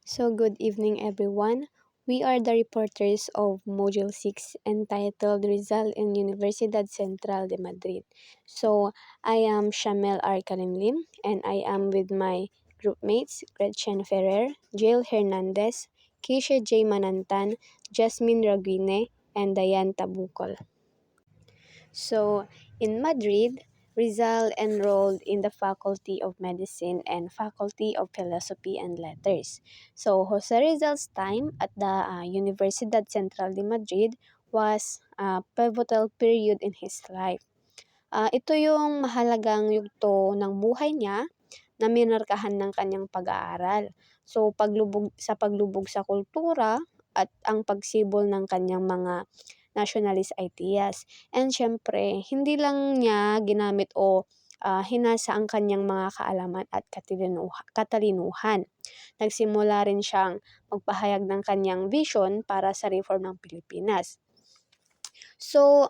So good evening everyone. We are the reporters of Module 6 entitled Rizal in Universidad Central de Madrid. So I am Shamel R. Karimlim and I am with my groupmates Gretchen Ferrer, Jael Hernandez, Keisha J. Manantan, Jasmine Raguine, and Diane Tabukol. So, in Madrid, Rizal enrolled in the Faculty of Medicine and Faculty of Philosophy and Letters. So, Jose Rizal's time at the Universidad Central de Madrid was a pivotal period in his life. Ito yung mahalagang yugto ng buhay niya na minarkahan ng kanyang pag-aaral. So, paglubog sa kultura at ang pagsibol ng kanyang mga nationalist ideas. And syempre, hindi lang niya ginamit o hinasa ang kanyang mga kaalaman at katalinuhan. Nagsimula rin siyang magpahayag ng kanyang vision para sa reform ng Pilipinas. So,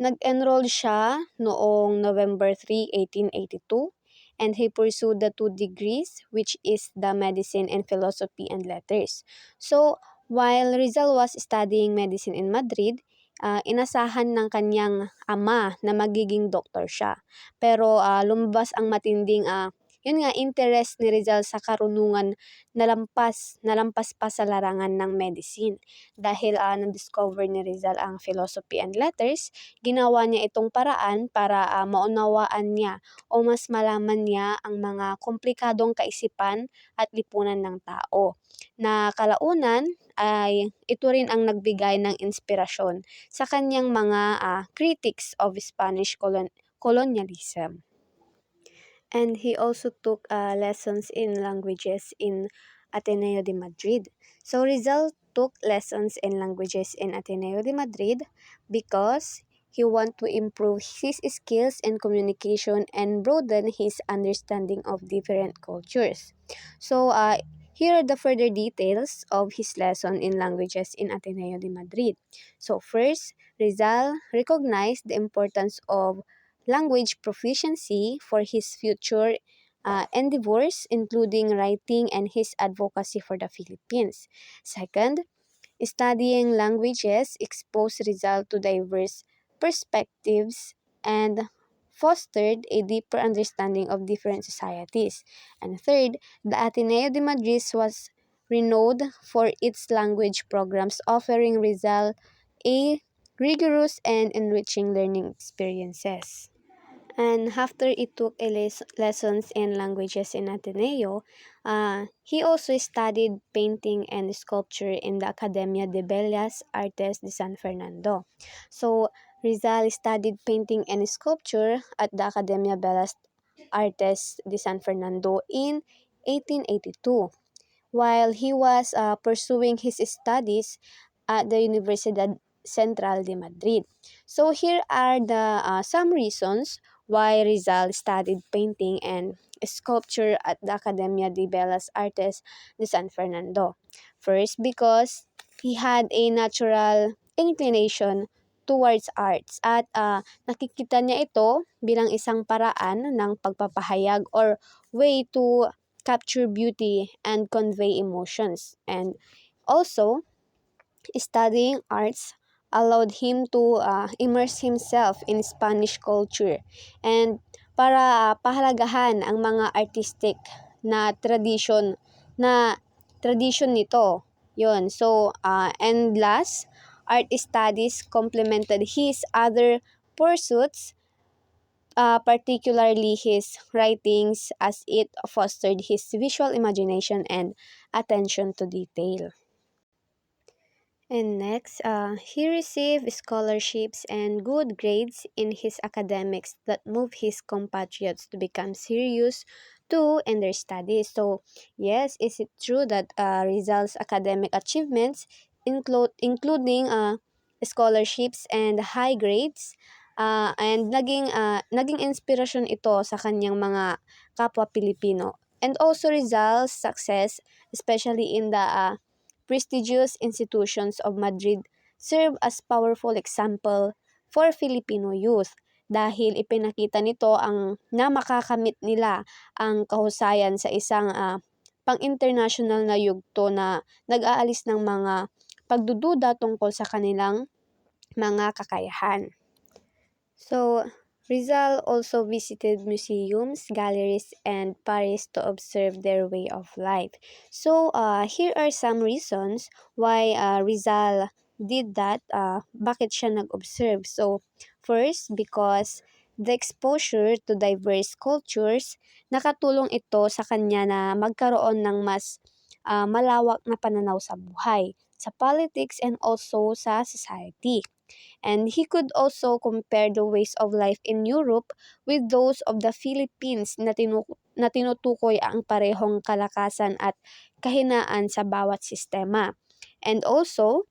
nag-enroll siya noong November 3, 1882 and he pursued the 2 degrees which is the Medicine and Philosophy and Letters. So, while Rizal was studying medicine in Madrid, inasahan ng kanyang ama na magiging doktor siya. Pero lumabas ang matinding interest ni Rizal sa karunungan na lampas pa sa larangan ng medicine. Dahil na-discover ni Rizal ang philosophy and letters, ginawa niya itong paraan para maunawaan niya o mas malaman niya ang mga komplikadong kaisipan at lipunan ng tao. Na kalaunan ay ito rin ang nagbigay ng inspirasyon sa kanyang mga critics of Spanish colonialism. And he also took lessons in languages in Ateneo de Madrid. So Rizal took lessons in languages in Ateneo de Madrid because he want to improve his skills in communication and broaden his understanding of different cultures. So here are the further details of his lesson in languages in Ateneo de Madrid. So first, Rizal recognized the importance of language proficiency for his future endeavors, including writing and his advocacy for the Philippines. Second, studying languages exposed Rizal to diverse perspectives and fostered a deeper understanding of different societies. And third, the Ateneo de Madrid was renowned for its language programs, offering Rizal a rigorous and enriching learning experiences. And after he took lessons in languages in Ateneo, he also studied painting and sculpture in the Academia de Bellas Artes de San Fernando. So, Rizal studied painting and sculpture at the Academia Bellas Artes de San Fernando in 1882, while he was pursuing his studies at the Universidad Central de Madrid. So here are the some reasons why Rizal studied painting and sculpture at the Academia de Bellas Artes de San Fernando. First, because he had a natural inclination towards arts at nakikita niya ito bilang isang paraan ng pagpapahayag or way to capture beauty and convey emotions. And also, studying arts allowed him to immerse himself in Spanish culture and para pahalagahan ang mga artistic na tradition nito. Yun. So, and last, art studies complemented his other pursuits, particularly his writings, as it fostered his visual imagination and attention to detail. And next, he received scholarships and good grades in his academics that moved his compatriots to become serious in their studies. So, yes, is it true that Rizal's academic achievements, including scholarships and high grades, and naging inspirasyon ito sa kanyang mga kapwa Pilipino. And also Rizal's success, especially in the prestigious institutions of Madrid, serve as powerful example for Filipino youth dahil ipinakita nito ang na makakamit nila ang kahusayan sa isang pang-international na yugto na nag-aalis ng mga pagdududa tungkol sa kanilang mga kakayahan. So, Rizal also visited museums, galleries, and Paris to observe their way of life. So, here are some reasons why Rizal did that. Bakit siya nag-observe? So, first, because the exposure to diverse cultures, nakatulong ito sa kanya na magkaroon ng mas malawak na pananaw sa buhay, sa politics, and also sa society. And he could also compare the ways of life in Europe with those of the Philippines na tinutukoy ang parehong kalakasan at kahinaan sa bawat sistema. And also,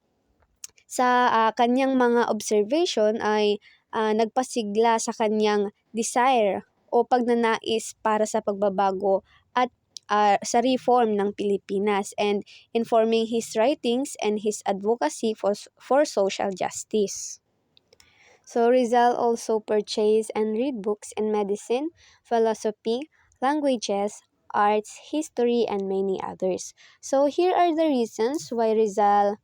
sa kanyang mga observation ay nagpasigla sa kanyang desire o pagnanais para sa pagbabago at sa reform ng Pilipinas, and informing his writings and his advocacy for social justice. So Rizal also purchased and read books in medicine, philosophy, languages, arts, history, and many others. So here are the reasons why Rizal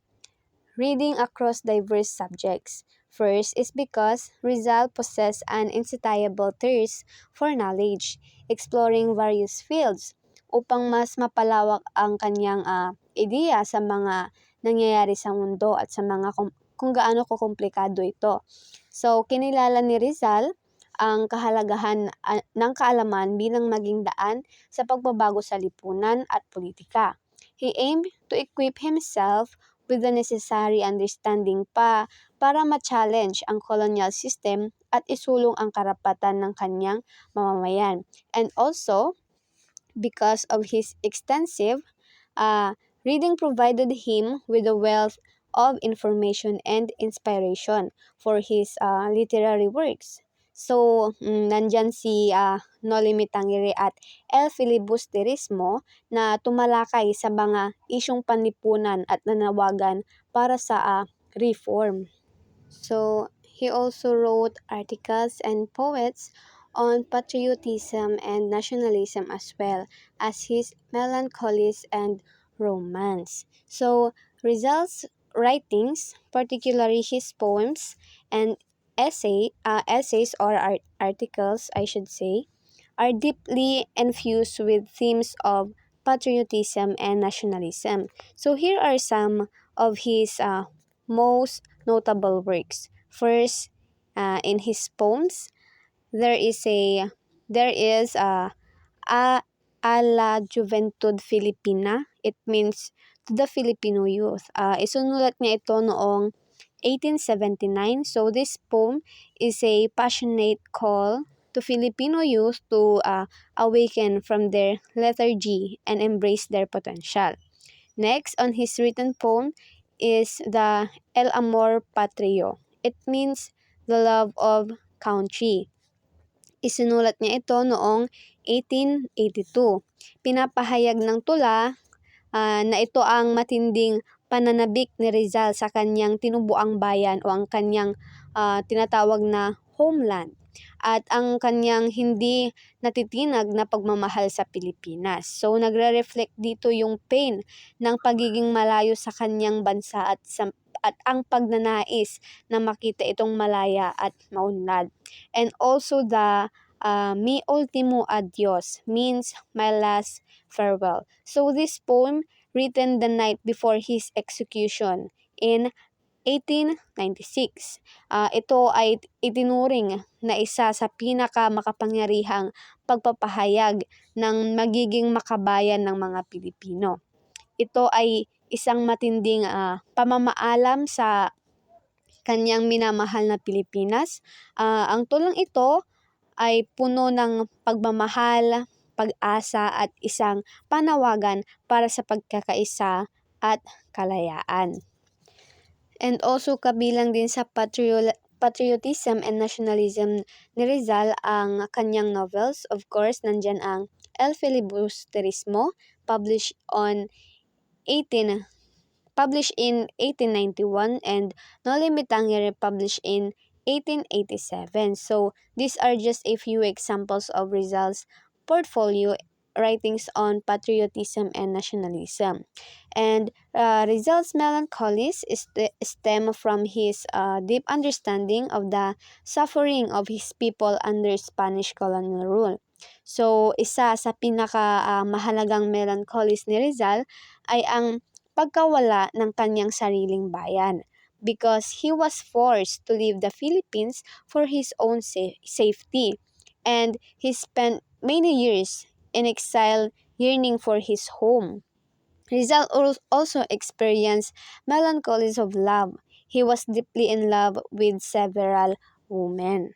reading across diverse subjects. First is because Rizal possessed an insatiable thirst for knowledge, exploring various fields upang mas mapalawak ang kanyang ideya sa mga nangyayari sa mundo at sa mga kung gaano kukomplikado ito. So, kinilala ni Rizal ang kahalagahan ng kaalaman bilang maging daan sa pagbabago sa lipunan at politika. He aimed to equip himself with the necessary understanding para ma-challenge ang colonial system at isulong ang karapatan ng kanyang mamamayan. And also, because of his extensive reading provided him with a wealth of information and inspiration for his literary works. So, nandyan si Noli Me Tangere at El Filibusterismo na tumalakay sa mga isyong panlipunan at nanawagan para sa reform. So, he also wrote articles and poets on patriotism and nationalism as well as his melancholies and romance. So, Rizal's writings, particularly his poems and essays or articles, I should say, are deeply infused with themes of patriotism and nationalism. So here are some of his most notable works. First, in his poems, there is a la Juventud Filipina. It means to the Filipino youth. Isunulat niya ito noong 1879. So this poem is a passionate call to Filipino youth to awaken from their lethargy and embrace their potential. Next, on his written poem is the El Amor Patrio. It means the love of country. Isinulat niya ito noong 1882. Pinapahayag ng tula na ito ang matinding pananabik ni Rizal sa kanyang tinubuang bayan o ang kanyang tinatawag na homeland at ang kanyang hindi natitinag na pagmamahal sa Pilipinas. So nagre-reflect dito yung pain ng pagiging malayo sa kanyang bansa at ang pagnanais na makita itong malaya at maunlad. And also the Mi Ultimo Adios means my last farewell. So this poem written the night before his execution in 1896. Ito ay itinuring na isa sa pinakamakapangyarihang pagpapahayag ng magiging makabayan ng mga Pilipino. Ito ay isang matinding pamamaalam sa kanyang minamahal na Pilipinas. Ang tulang ito ay puno ng pagmamahal, pag-asa at isang panawagan para sa pagkakaisa at kalayaan. And also kabilang din sa patriotism and nationalism ni Rizal ang kanyang novels. Of course, nandyan ang El Filibusterismo, published in 1891, and Noli Me Tangere, published in 1887. So, these are just a few examples of Rizal's portfolio writings on patriotism and nationalism. And Rizal's melancholies stem from his deep understanding of the suffering of his people under Spanish colonial rule. So, isa sa mahalagang melancholies ni Rizal ay ang pagkawala ng kanyang sariling bayan because he was forced to leave the Philippines for his own safety, and he spent many years in exile yearning for his home. Rizal also experienced melancholies of love. He was deeply in love with several women.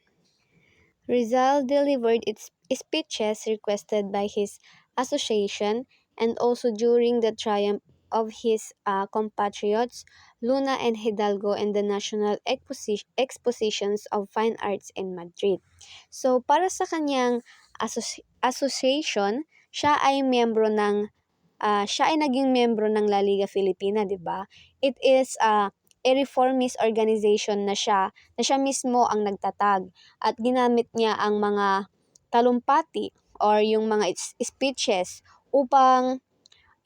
Rizal delivered its speeches requested by his association and also during the triumph of his compatriots Luna and Hidalgo and the National Expositions of Fine Arts in Madrid. So para sa kanyang association, siya ay naging miyembro ng La Liga Filipina, 'di ba? It is a reformist organization na siya mismo ang nagtatag at ginamit niya ang mga talumpati or yung mga speeches upang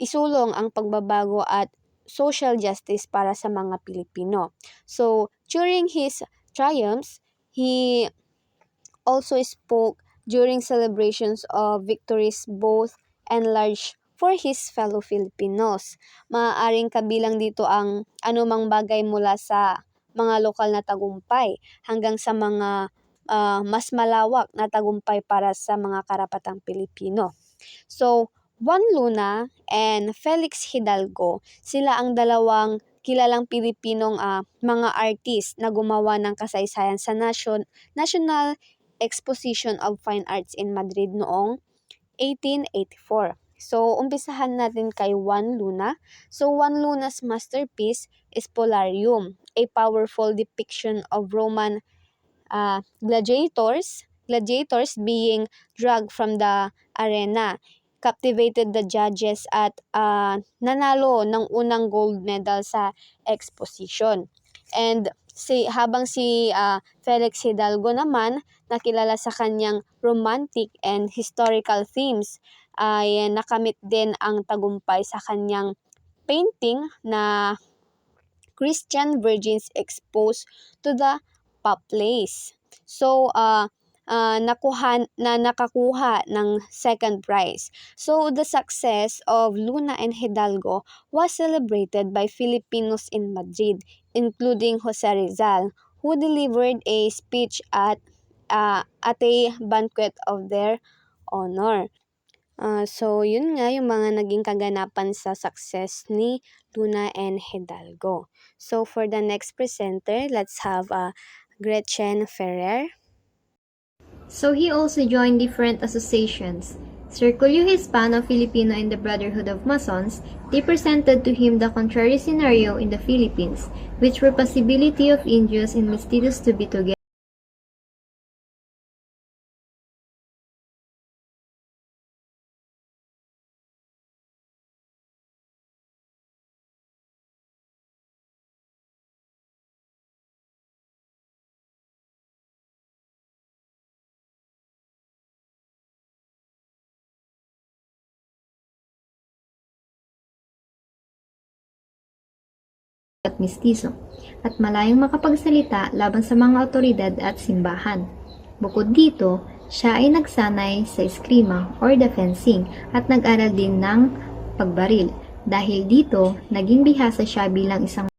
isulong ang pagbabago at social justice para sa mga Pilipino. So, during his triumphs, he also spoke during celebrations of victories both and large for his fellow Filipinos. Maaaring kabilang dito ang anumang bagay mula sa mga lokal na tagumpay hanggang sa mga mas malawak na tagumpay para sa mga karapatang Pilipino. So, Juan Luna and Felix Hidalgo, sila ang dalawang kilalang Pilipinong mga artist na gumawa ng kasaysayan sa National Exposition of Fine Arts in Madrid noong 1884. So, umpisahan natin kay Juan Luna. So, Juan Luna's masterpiece is Polarium, a powerful depiction of Roman gladiators being dragged from the arena, captivated the judges at nanalo ng unang gold medal sa exposition. And habang si Felix Hidalgo naman, nakilala sa kanyang romantic and historical themes, ay nakamit din ang tagumpay sa kanyang painting na Christian virgins exposed to the place. So, nakakuha ng second prize. So, the success of Luna and Hidalgo was celebrated by Filipinos in Madrid, including Jose Rizal, who delivered a speech at a banquet of their honor. So, yun nga yung mga naging kaganapan sa success ni Luna and Hidalgo. So, for the next presenter, let's have Gretchen Ferrer. So he also joined different associations. Circulio Hispano Filipino and the Brotherhood of Masons, they presented to him the contrary scenario in the Philippines, which were possibility of Indios and Mestizos to be together. At mestizo, at malayong makapagsalita laban sa mga otoridad at simbahan. Bukod dito, siya ay nagsanay sa eskrima or defensing at nag-aral din ng pagbaril. Dahil dito, naging bihasa siya bilang isang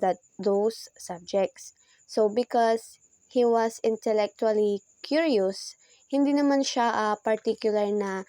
that those subjects. So because he was intellectually curious, hindi naman siya particular na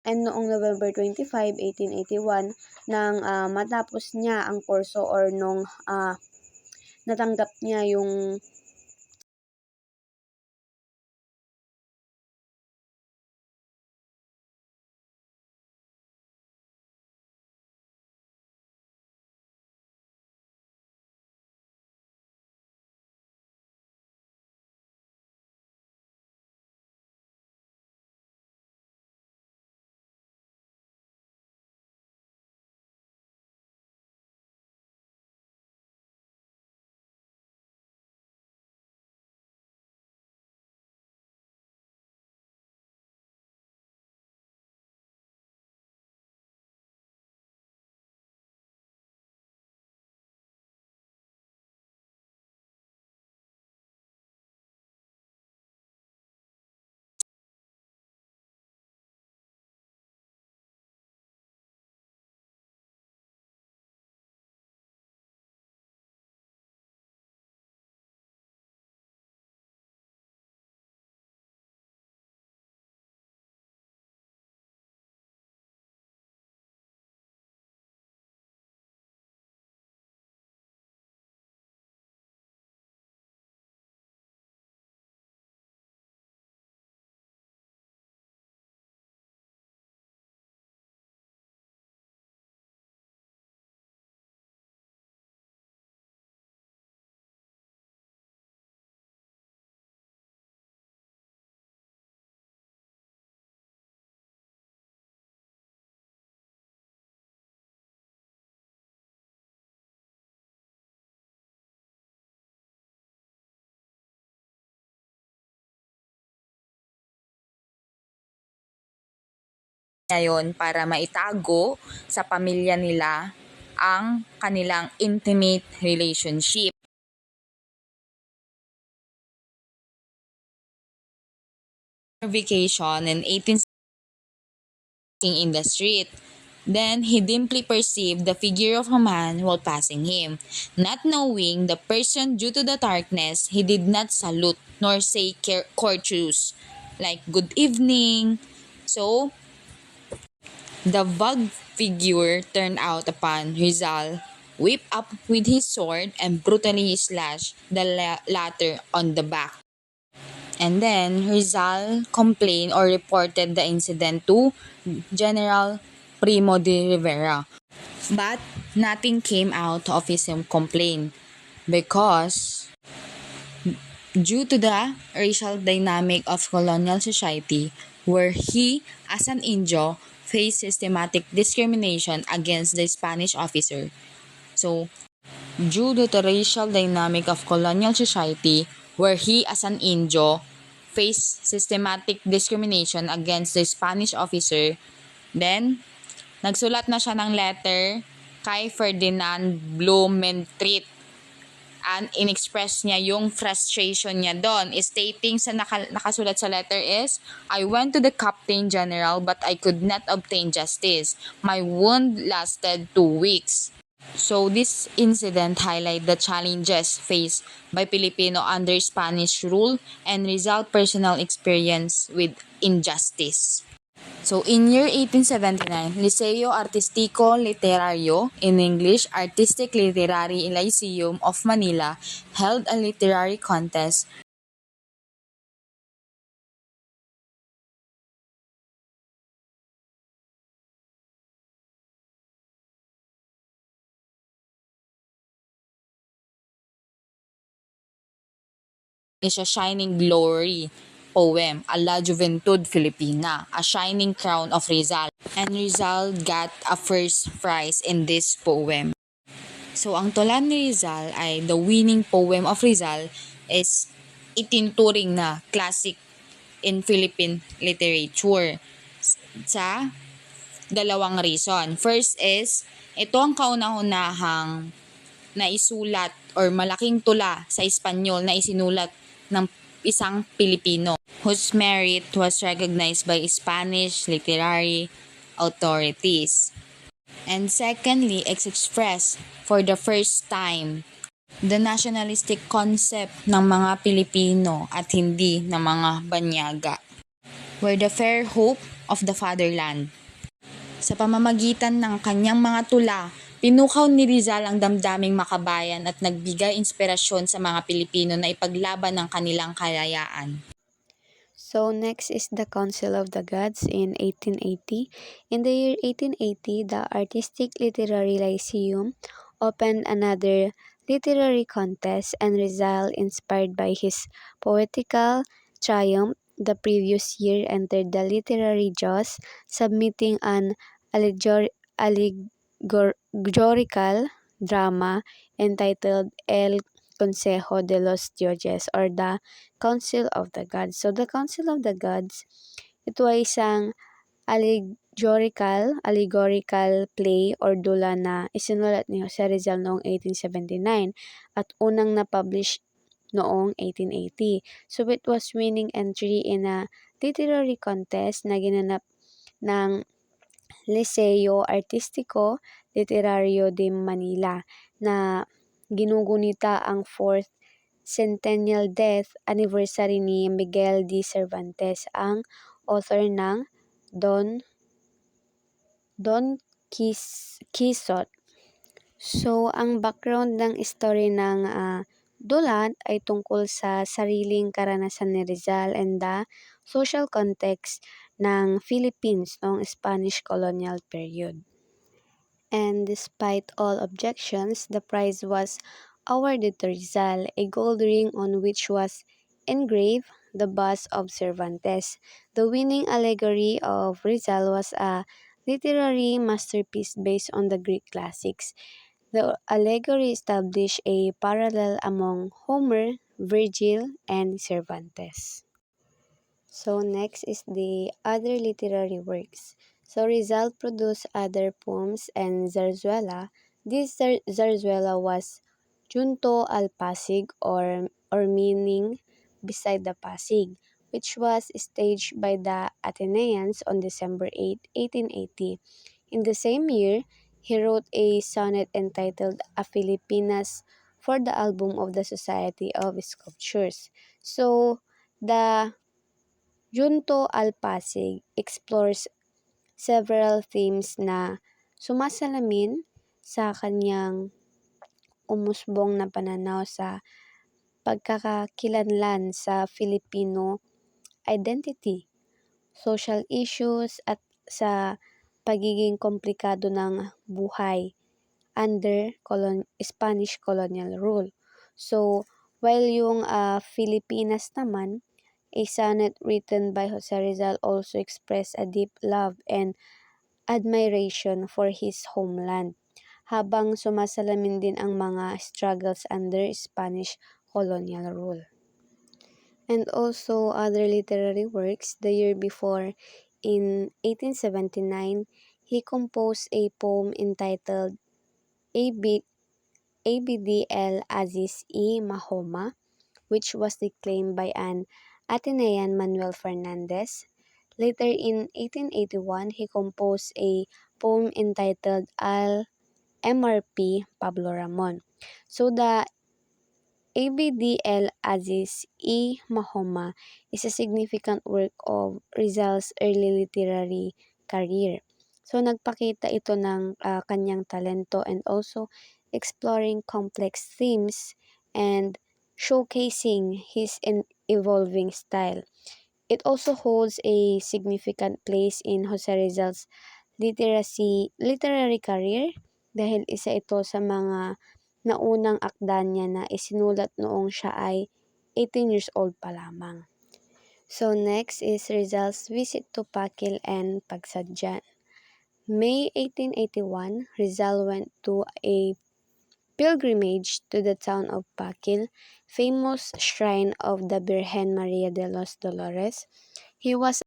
and noong November 25, 1881 nang matapos niya ang kurso or nung natanggap niya yung ngayon para maitago sa pamilya nila ang kanilang intimate relationship. Vacation in 18 in the street. Then he dimly perceived the figure of a man while passing him. Not knowing the person due to the darkness, he did not salute nor say courteous like good evening. So the vague figure turned out upon Rizal, whipped up with his sword and brutally slashed the latter on the back. And then Rizal complained or reported the incident to General Primo de Rivera. But nothing came out of his complaint because due to the racial dynamic of colonial society where he, as an Indio, faced systematic discrimination against the Spanish officer. So, due to the racial dynamic of colonial society where he, as an Indio, faced systematic discrimination against the Spanish officer, then, nagsulat na siya ng letter kay Ferdinand Blumentritt And inexpress niya yung frustration niya doon, stating sa nakasulat sa letter is, I went to the Captain General but I could not obtain justice. My wound lasted 2 weeks. So this incident highlight the challenges faced by Filipino under Spanish rule and Rizal personal experience with injustice. So in year 1879, Liceo Artistico Literario, in English, Artistic Literary Lyceum of Manila, held a literary contest is a shining glory poem, A La Juventud Filipina, a shining crown of Rizal. And Rizal got a first prize in this poem. So, ang tula ni Rizal ay the winning poem of Rizal is itinturing na classic in Philippine literature sa dalawang reason. First is, ito ang kauna-unahang naisulat or malaking tula sa Espanyol na isinulat ng isang Pilipino whose merit was recognized by Spanish literary authorities. And secondly, expressed for the first time the nationalistic concept ng mga Pilipino at hindi ng mga banyaga were the fair hope of the fatherland. Sa pamamagitan ng kanyang mga tula, pinukaw ni Rizal ang damdaming makabayan at nagbigay inspirasyon sa mga Pilipino na ipaglaban ang kanilang kalayaan. So next is the Council of the Gods in 1880. In the year 1880, the Artistic Literary Lyceum opened another literary contest, and Rizal, inspired by his poetical triumph the previous year, entered the literary jaws, submitting an allegorical drama entitled El Consejo de los Dioses, or the Council of the Gods. So the Council of the Gods, ito ay isang allegorical play or dula na isinulat ni Jose Rizal noong 1879 at unang na-publish noong 1880. So it was winning entry in a literary contest na ginanap ng Liceo Artistico Literario de Manila na ginugunita ang 4th centennial death anniversary ni Miguel de Cervantes, ang author ng Don Quixote. So, ang background ng story ng Dulat ay tungkol sa sariling karanasan ni Rizal and the social context ng Philippines noong Spanish colonial period. And despite all objections, the prize was awarded to Rizal, a gold ring on which was engraved the bust of Cervantes. The winning allegory of Rizal was a literary masterpiece based on the Greek classics. The allegory established a parallel among Homer, Virgil, and Cervantes. So next is the other literary works. So Rizal produced other poems and zarzuela. This zarzuela was Junto al Pasig, or meaning beside the Pasig, which was staged by the Athenians on December 8, 1880. In the same year, he wrote a sonnet entitled A Filipinas for the album of the Society of Sculptures. So, the Junto al Pasig explores several themes na sumasalamin sa kanyang umusbong na pananaw sa pagkakakilanlan sa Filipino identity, social issues, at sa pagiging komplikado ng buhay under Spanish colonial rule. So, while yung Filipinas naman, a sonnet written by Jose Rizal also expressed a deep love and admiration for his homeland, habang sumasalamin din ang mga struggles under Spanish colonial rule. And also other literary works. The year before, in 1879, he composed a poem entitled A ABDL Aziz E. Mahoma, which was declaimed by an Atenean Manuel Fernandez. Later in 1881, he composed a poem entitled Al MRP Pablo Ramon. So the ABDL Aziz E. Mahoma is a significant work of Rizal's early literary career. So nagpakita ito ng kanyang talento and also exploring complex themes and showcasing his evolving style. It also holds a significant place in Jose Rizal's literary career dahil isa ito sa mga naunang akda niya na isinulat noong siya ay 18 years old pa lamang. So next is Rizal's visit to Pakil and Pagsadyan. May 1881, Rizal went to a pilgrimage to the town of Pakil, famous shrine of the Virgen Maria de los Dolores. He was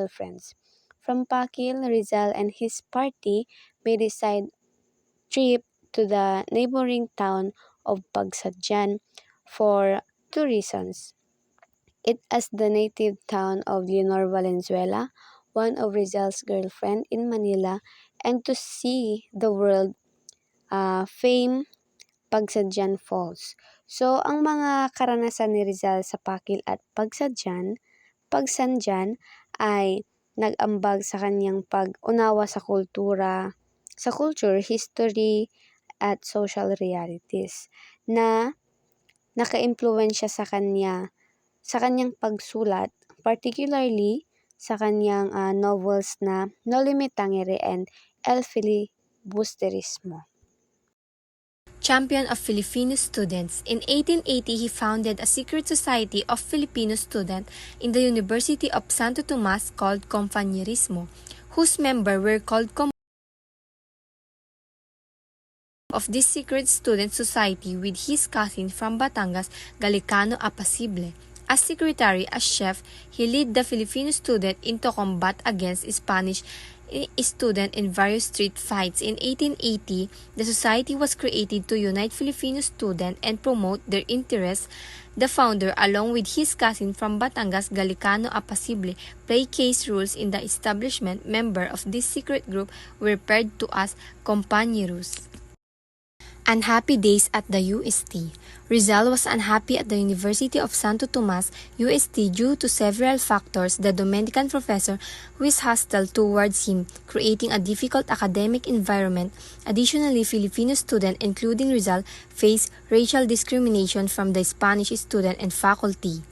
friends. From Pakil, Rizal and his party made a side trip to the neighboring town of Pagsadyan for two reasons. It as the native town of Leonor Valenzuela, one of Rizal's girlfriend in Manila, and to see the world fame Pagsadyan Falls. So, ang mga karanasan ni Rizal sa Pakil at Pagsanjan ay nag-ambag sa kanyang pag-unawa sa culture, history, at social realities na nakaimpluwensya sa kanyang pagsulat, particularly sa kanyang novels na No Limit Tangere and El Filibusterismo. Champion of Filipino students. In 1880, he founded a secret society of Filipino students in the University of Santo Tomas called Compañerismo, whose members were called of this secret student society with his cousin from Batangas, Galicano Apacible. As secretary, as chef, he led the Filipino student into combat against Spanish student in various street fights. In 1880, the society was created to unite Filipino students and promote their interests. The founder, along with his cousin from Batangas, Galicano Apacible, played case roles in the establishment. Members of this secret group were referred to as compañeros. Unhappy days at the UST. Rizal was unhappy at the University of Santo Tomas, UST, due to several factors. The Dominican professor was hostile towards him, creating a difficult academic environment. Additionally, Filipino students, including Rizal, faced racial discrimination from the Spanish student and faculty.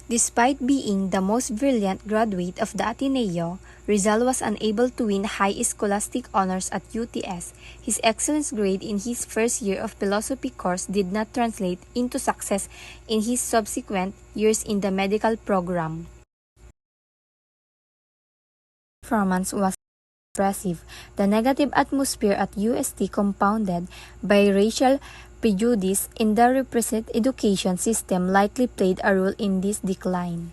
Despite being the most brilliant graduate of the Ateneo, Rizal was unable to win high scholastic honors at UTS. His excellent grade in his first year of philosophy course did not translate into success in his subsequent years in the medical program. Performance was impressive. The negative atmosphere at UST, compounded by racial prejudice in the repressive education system, likely played a role in this decline.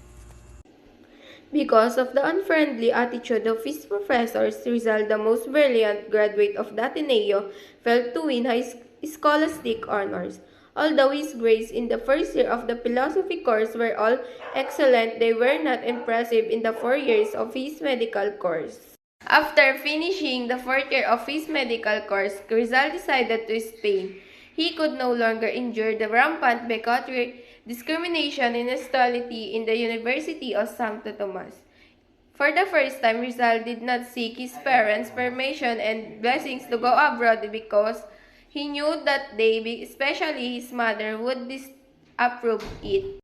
Because of the unfriendly attitude of his professors, Rizal, the most brilliant graduate of the Ateneo, failed to win high scholastic honors. Although his grades in the first year of the philosophy course were all excellent, they were not impressive in the 4 years of his medical course. After finishing the 4th year of his medical course, Rizal decided to stay. He could no longer endure the rampant bigotry, discrimination, and hostility in the University of Santo Tomas. For the first time, Rizal did not seek his parents' permission and blessings to go abroad because he knew that they, especially his mother, would disapprove it.